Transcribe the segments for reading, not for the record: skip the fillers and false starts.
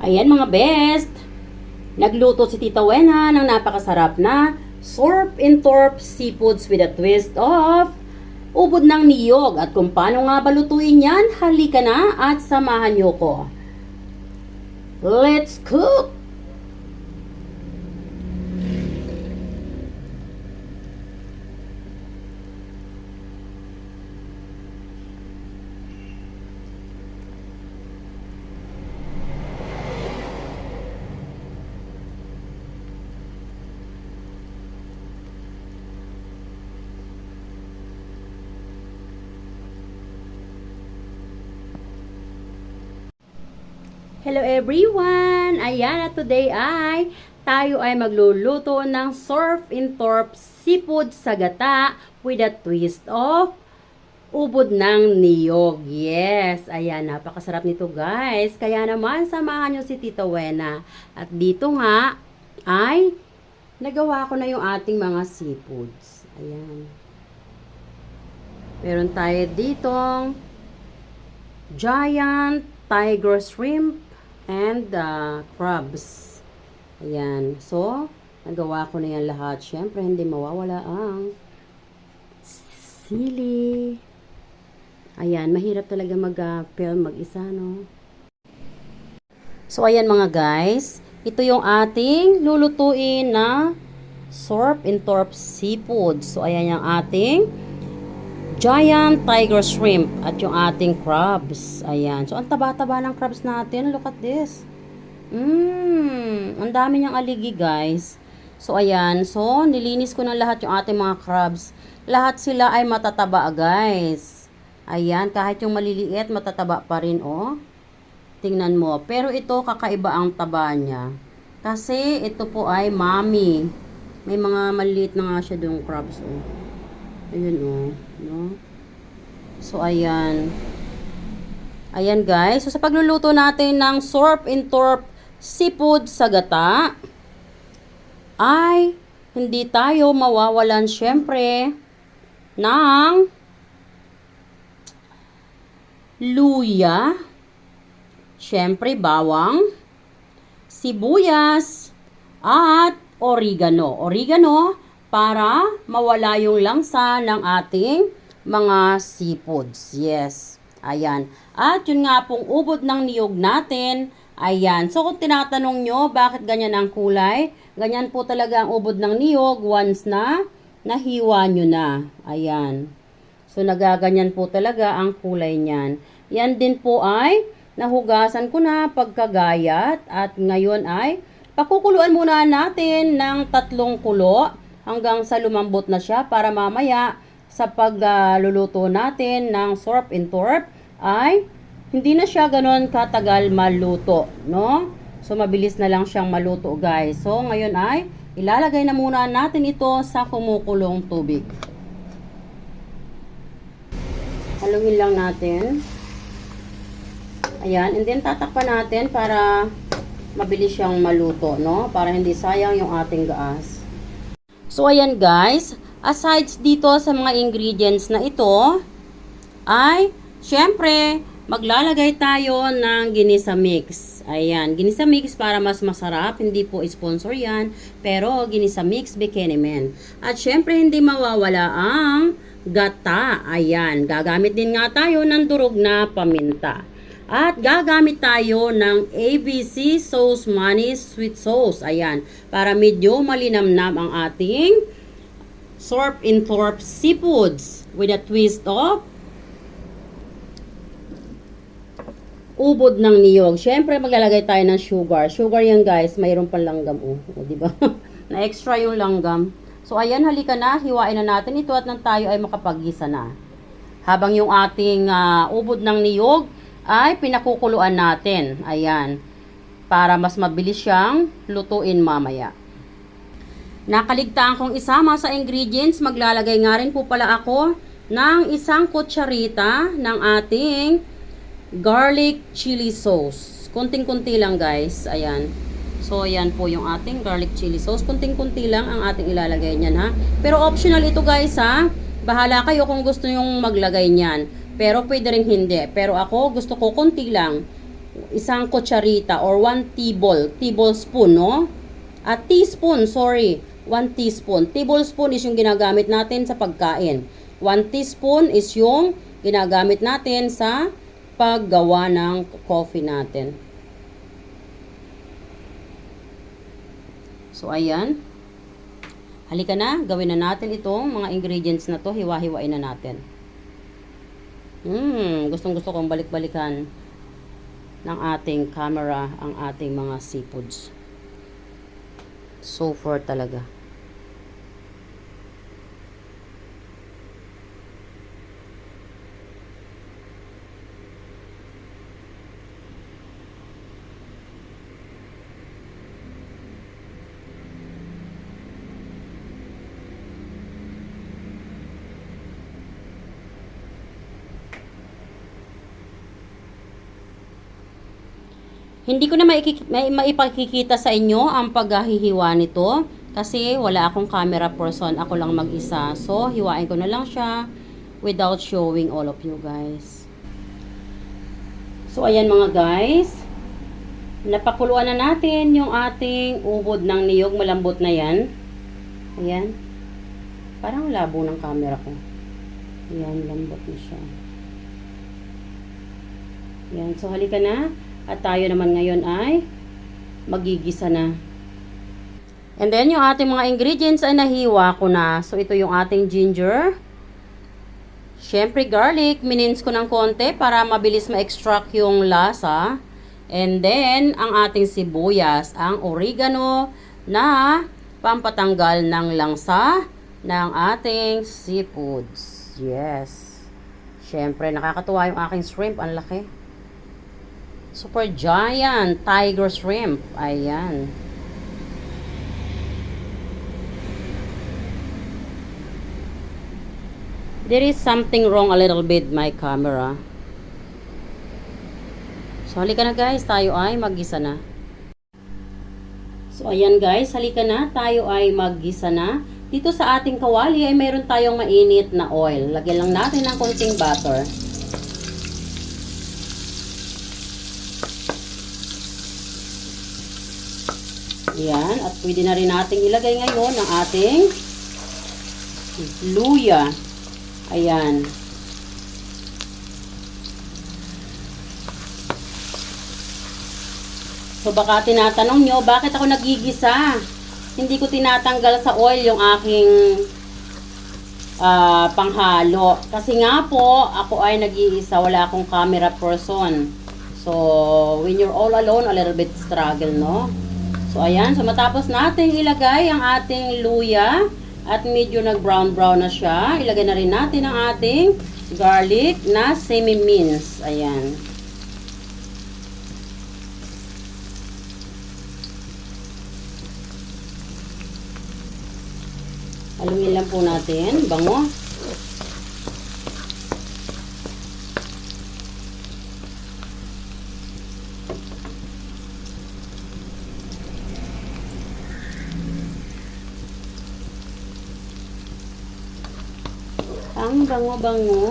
Ayan mga best, nagluto si Tita Wena ng napakasarap na Surf and Turf Seafoods with a twist of ubod ng niyog. At kung paano nga balutuin yan, halika na at samahan niyo ko. Let's cook! Hello everyone! Ayan, at today tayo ay magluluto ng Surf and Turf Seafood sa gata with a twist of ubod ng niyog. Yes, ayan, napakasarap nito guys. Kaya naman, samahan nyo si Tita Wena. At dito nga ay nagawa ko na yung ating mga seafoods. Ayan. Meron tayo ditong giant tiger shrimp and crabs. Ayan. So, nagawa ko na yan lahat. Siyempre, hindi mawawala ang sili. Ayan. Mahirap talaga mag-film mag-isa, no? So, ayan mga guys. Ito yung ating lulutuin na Surf and Turf Seafood. So, ayan yung ating giant tiger shrimp at yung ating crabs. Ayan. So, ang taba-taba ng crabs natin. Look at this. Ang dami niyang aligi, guys. So, ayan. So, nilinis ko na lahat yung ating mga crabs. Lahat sila ay matataba, guys. Ayan. Kahit yung maliliit, matataba pa rin, oh. Tingnan mo. Pero ito, kakaiba ang taba niya. Kasi, ito po ay mami. May mga maliliit na nga siya doong crabs, oh. Ayan, oh. No? So, ayan. Ayan, guys. So, sa pagluluto natin ng Surf and Turf Seafood sa gata, ay hindi tayo mawawalan, syempre, ng luya, syempre, bawang, sibuyas, at oregano. Oregano, para mawala yung langsa ng ating mga seafoods. Yes. Ayan. At yun nga pong ubod ng niyog natin. Ayan. So kung tinatanong nyo, bakit ganyan ang kulay? Ganyan po talaga ang ubod ng niyog once na nahiwa nyo na. Ayan. So nagaganyan po talaga ang kulay niyan. Yan din po ay nahugasan ko na pagkagayat. At ngayon ay pakukuluan muna natin ng 3 kulo hanggang sa lumambot na siya para mamaya sa pagluluto natin ng Surf and Turf ay hindi na siya ganoon katagal maluto, no? So mabilis na lang siyang maluto, guys. So ngayon ay ilalagay na muna natin ito sa kumukulong tubig. Haluin lang natin. Ayan, and then tatakpan natin para mabilis siyang maluto, no? Para hindi sayang yung ating gaas. So, ayan guys, aside dito sa mga ingredients na ito, ay, syempre, maglalagay tayo ng ginisa mix. Ayan, ginisa mix para mas masarap, hindi po sponsor yan, pero ginisa mix bikini men. At syempre, hindi mawawala ang gata. Ayan, gagamit din nga tayo ng durog na paminta. At gagamit tayo ng ABC Sauce Manis Sweet Sauce. Ayan. Para medyo malinamnam ang ating Surf and Turf Seafoods with a twist of ubod ng niyog. Siyempre, maglalagay tayo ng sugar. Sugar yan, guys. Mayroon pang langgam. O, diba? Na extra yung langgam. So, ayan. Halika na. Hiwain na natin ito at nang tayo ay makapag-gisa na. Habang yung ating ubod ng niyog ay pinakukuluan natin. Ayan. Para mas mabilis siyang lutuin mamaya. Nakaligtaan kong isama sa ingredients. Maglalagay nga rin po pala ako ng 1 kutsarita ng ating garlic chili sauce. Kunting-kunti lang, guys. Ayan. So, ayan po yung ating garlic chili sauce. Kunting-kunti lang ang ating ilalagay niyan, ha. Pero optional ito, guys, ha. Bahala kayo kung gusto nyong maglagay niyan. Pero pwede rin hindi. Pero ako gusto ko konti lang. isang kutsarita or 1 tablespoon, no? At teaspoon, sorry, 1 teaspoon. Tablespoon is yung ginagamit natin sa pagkain. 1 teaspoon is yung ginagamit natin sa paggawa ng coffee natin. So, ayan. Halika na, gawin na natin itong mga ingredients na to. Hiwa-hiwain na natin. Gustong-gusto kong balik-balikan ng ating camera ang ating mga seafoods. So far talaga. Hindi ko na maipakikita sa inyo ang paghihiwa nito kasi wala akong camera person, ako lang mag-isa. So, hiwain ko na lang siya without showing all of you guys. So, ayan mga guys. Napakuluan na natin yung ating ubod ng niyog. Malambot na yan. Ayan. Parang labo ng camera ko. Ayan, lambot na siya. Ayan, so halika na. At tayo naman ngayon ay magigisa na. And then, yung ating mga ingredients ay nahiwa ko na. So, ito yung ating ginger. Siyempre, garlic. Minins ko ng konti para mabilis ma-extract yung lasa. And then, ang ating sibuyas. Ang oregano na pampatanggal ng langsa ng ating seafoods. Yes. Siyempre, nakakatuwa yung aking shrimp. Ang laki. Super giant tiger shrimp. Ayan. There is something wrong a little bit my camera. So, halika na guys. Tayo ay maggisa na. So, ayan guys. Halika na. Tayo ay maggisa na. Dito sa ating kawali ay mayroon tayong mainit na oil. Lagyan lang natin ng konting butter. Ayan, at pwede na rin natin ilagay ngayon ang ating luya. Ayan. So baka tinatanong nyo, bakit ako nagigisa? Hindi ko tinatanggal sa oil yung aking panghalo. Kasi nga po, ako ay nag-iisa, wala akong camera person. So, when you're all alone, a little bit struggle, no? So, ayan. So, matapos natin ilagay ang ating luya at medyo nag-brown-brown na siya, ilagay na rin natin ang ating garlic na semi-mince. Ayan. Haluin lang po natin. Bango. Ang bango-bango.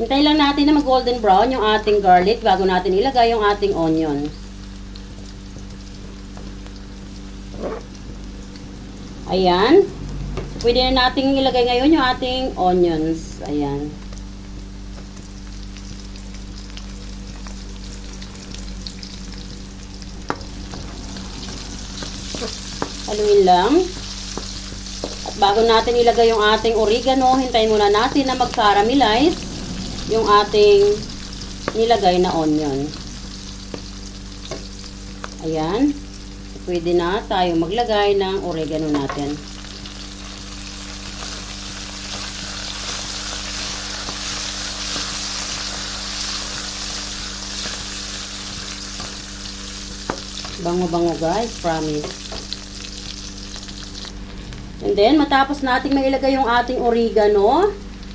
Hintayin lang natin na mag-golden brown yung ating garlic bago natin ilagay yung ating onions. Ayan. So, pwede na natin ilagay ngayon yung ating onions. Ayan. Haluin lang. At bago natin ilagay yung ating oregano, hintayin muna natin na mag-caramelize yung ating nilagay na onion. Ayan. Pwede na tayo maglagay ng oregano natin. Bango-bango guys, promise. And then, matapos natin mailagay yung ating oregano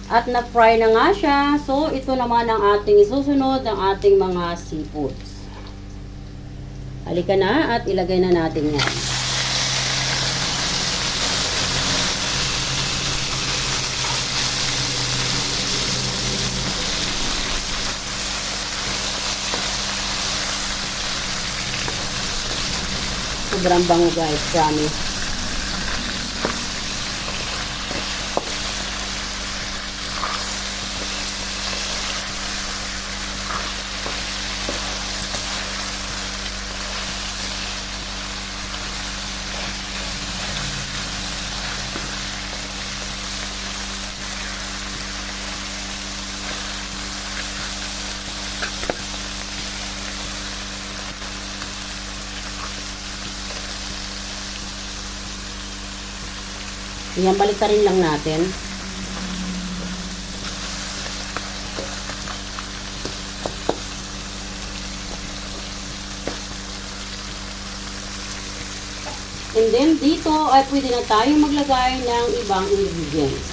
at na-fry na nga siya. So, ito naman ang ating isusunod ng ating mga seafoods. Halika na at ilagay na natin yan. Sobrang bango guys, promise. Yan, baliktarin lang natin. And then, dito ay pwede na tayo maglagay ng ibang ingredients.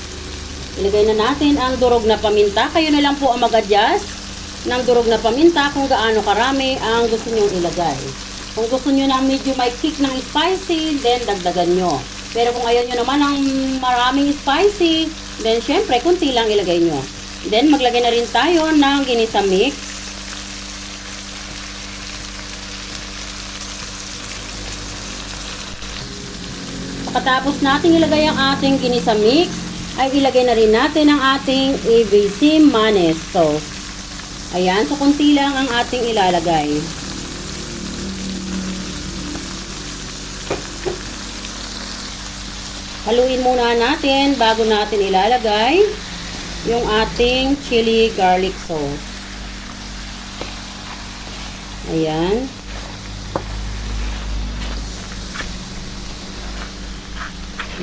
Ilagay na natin ang durog na paminta. Kayo na lang po ang mag-adjust ng durog na paminta kung gaano karami ang gusto nyong ilagay. Kung gusto nyo na medyo may kick ng spicy, then dagdagan nyo. Pero kung ayaw nyo naman ng maraming spicy, then syempre, kunti lang ilagay nyo. Then, maglagay na rin tayo ng ginisa mix. Pagkatapos natin ilagay ang ating ginisa mix, ay ilagay na rin natin ang ating ABC mayonnaise sauce. Ayan, so kunti lang ang ating ilalagay. Haluin muna natin bago natin ilalagay yung ating chili garlic sauce. Ayan.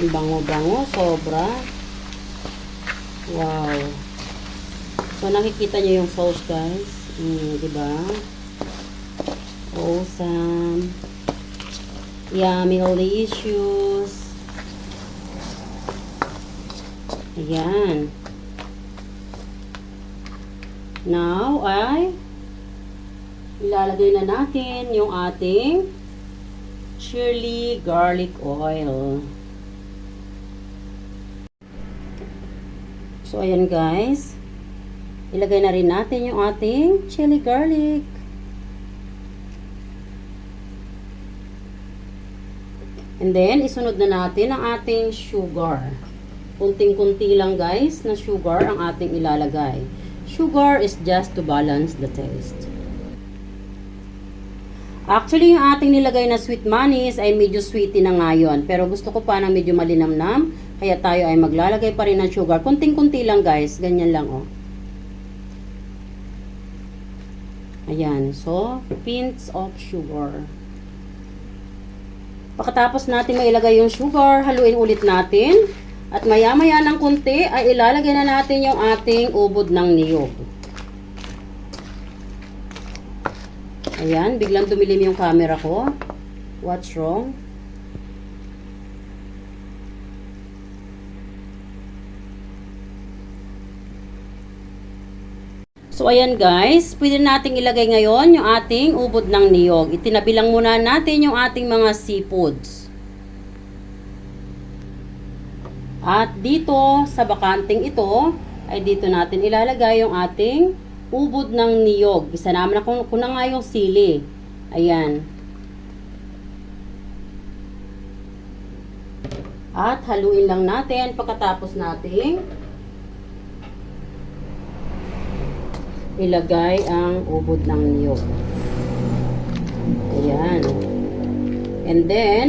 Bango-bango, sobra. Wow. So, nakikita niyo yung sauce, guys. Diba? Awesome. Yummy, delicious. Ayan. Now, ay ilalagay na natin yung ating chili garlic oil. So, ayan guys. Ilagay na rin natin yung ating chili garlic. And then, isunod na natin ang ating sugar. Kunting-kunti lang guys na sugar ang ating ilalagay. Sugar is just to balance the taste. Actually, yung ating nilagay na sweet mayonnaise ay medyo sweety na ngayon. Pero gusto ko pa na medyo malinamnam. Kaya tayo ay maglalagay pa rin ng sugar. Kunting-kunti lang guys. Ganyan lang oh. Ayan. So, pinch of sugar. Pagkatapos natin mailagay yung sugar, haluin ulit natin. At maya-maya ng kunti ay ilalagay na natin yung ating ubod ng niyog. Ayan, biglang dumilim yung camera ko. What's wrong? So, ayan guys, pwede nating ilagay ngayon yung ating ubod ng niyog. Itinabi lang muna natin yung ating mga seafoods. At dito, sa bakanting ito, ay dito natin ilalagay yung ating ubod ng niyog. Isama na ko na nga yung sili. Ayan. At haluin lang natin pagkatapos nating ilagay ang ubod ng niyog. Ayan. And then,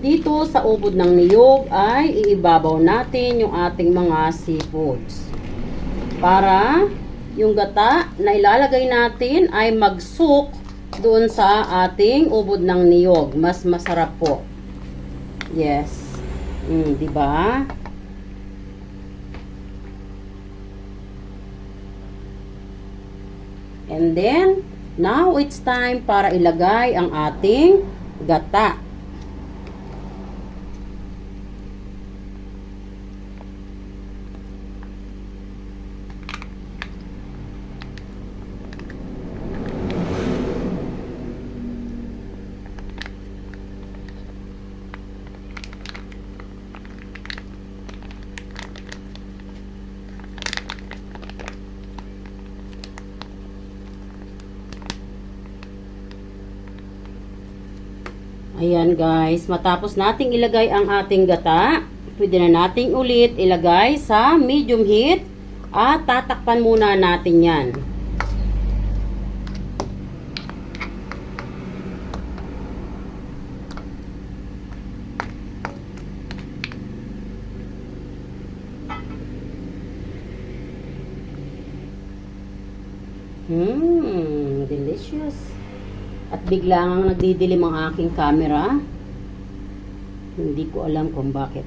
dito sa ubod ng niyog ay iibabaw natin yung ating mga seafoods. Para yung gata na ilalagay natin ay mag-soak doon sa ating ubod ng niyog. Mas masarap po. Yes. Diba? And then, now it's time para ilagay ang ating gata. Ayan guys, matapos nating ilagay ang ating gata, pwede na nating ulit ilagay sa medium heat at tatakpan muna natin yan. Delicious. At bigla ngang nagdidilim ang aking camera. Hindi ko alam kung bakit.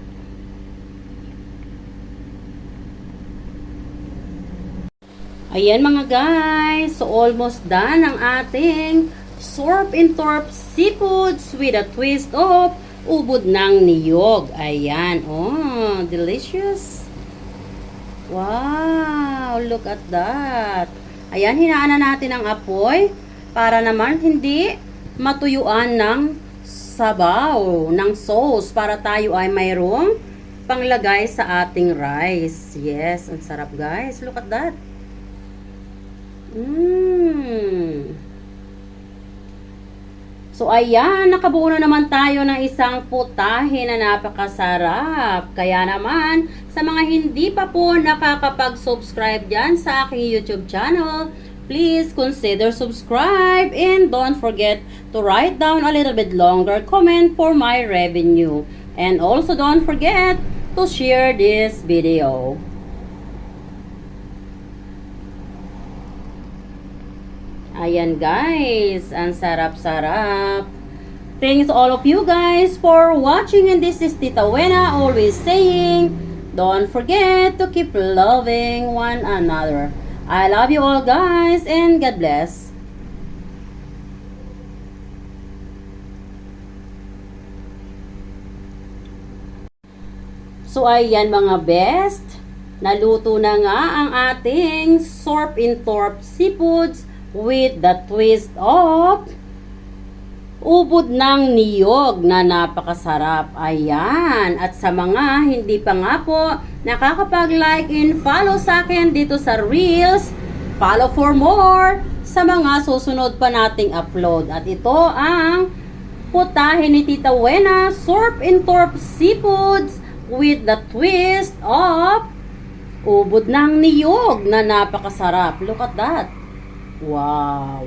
Ayan mga guys, so almost done ang ating Surf and Turf Seafoods with a twist of ubod ng niyog. Ayan, oh, delicious. Wow, look at that. Ayan, hinaan na natin ang apoy para naman hindi matuyuan ng sabaw, ng sauce, para tayo ay mayroong panglagay sa ating rice. Yes, ang sarap guys. Look at that. So ayan, nakabuo na naman tayo ng isang putahe na napakasarap. Kaya naman, sa mga hindi pa po nakakapag-subscribe dyan sa aking YouTube channel, please consider subscribe and don't forget to write down a little bit longer comment for my revenue. And also don't forget to share this video. Ayan guys, ang sarap-sarap. Thanks all of you guys for watching, and this is Tita Wena always saying, don't forget to keep loving one another. I love you all guys and God bless. So ayan mga best, naluto na nga ang ating Surf and Turf Seafoods with the twist of ubod ng niyog na napakasarap. Ayan. At sa mga hindi pa nga po nakakapag-like and follow sa akin dito sa Reels, follow for more sa mga susunod pa nating upload. At ito ang putahe ni Tita Wena, Surf and Turf Seafoods with the twist of ubod ng niyog na napakasarap. Look at that. Wow!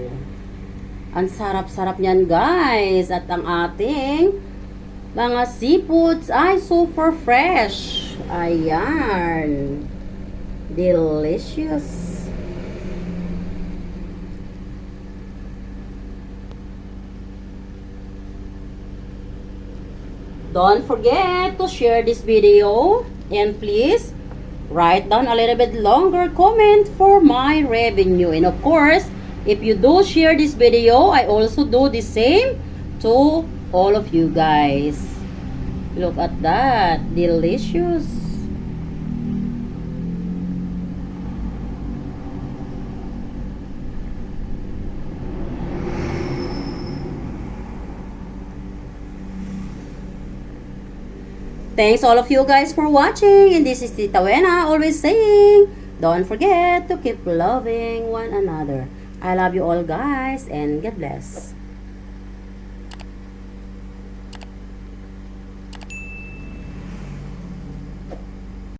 Ang sarap-sarap niyan guys. At ang ating mga seafoods ay super fresh. Ayan. Delicious. Don't forget to share this video and please write down a little bit longer comment for my revenue. And of course, if you do share this video, I also do the same to all of you guys. Look at that. Delicious. Thanks all of you guys for watching, and this is Tita Wena always saying, don't forget to keep loving one another. I love you all guys and God bless.